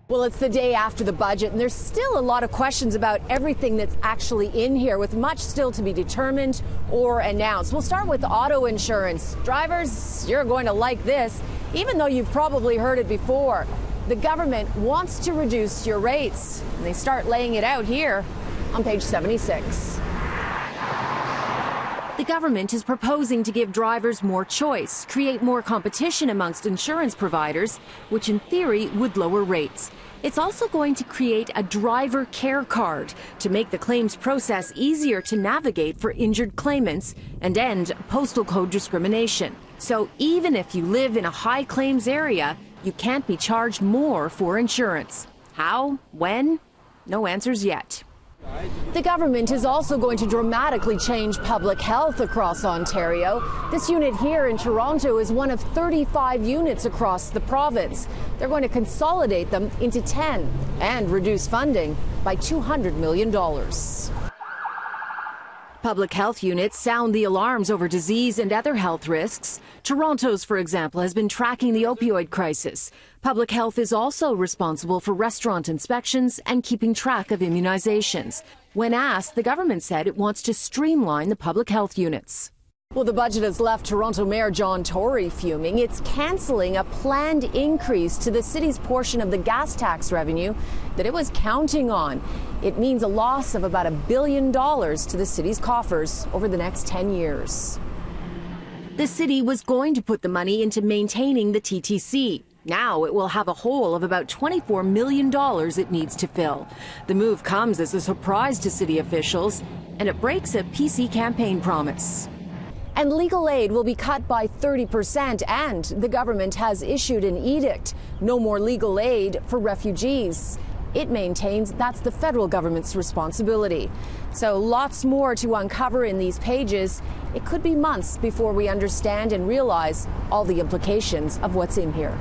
Well, it's the day after the budget, and there's still a lot of questions about everything that's actually in here, with much still to be determined or announced. We'll start with auto insurance. Drivers, you're going to like this, even though you've probably heard it before. The government wants to reduce your rates, and they start laying it out here on page 76. The government is proposing to give drivers more choice, create more competition amongst insurance providers, which in theory would lower rates. It's also going to create a driver care card to make the claims process easier to navigate for injured claimants and end postal code discrimination. So even if you live in a high claims area, you can't be charged more for insurance. How? When? No answers yet. The government is also going to dramatically change public health across Ontario. This unit here in Toronto is one of 35 units across the province. They're going to consolidate them into 10 and reduce funding by $200 million. Public health units sound the alarms over disease and other health risks. Toronto's, for example, has been tracking the opioid crisis. Public health is also responsible for restaurant inspections and keeping track of immunizations. When asked, the government said it wants to streamline the public health units. Well, the budget has left Toronto Mayor John Tory fuming. It's cancelling a planned increase to the city's portion of the gas tax revenue that it was counting on. It means a loss of about $1 billion to the city's coffers over the next 10 years. The city was going to put the money into maintaining the TTC. Now it will have a hole of about $24 million it needs to fill. The move comes as a surprise to city officials, and it breaks a PC campaign promise. And legal aid will be cut by 30%, and the government has issued an edict. No more legal aid for refugees. It maintains that's the federal government's responsibility. So lots more to uncover in these pages. It could be months before we understand and realize all the implications of what's in here.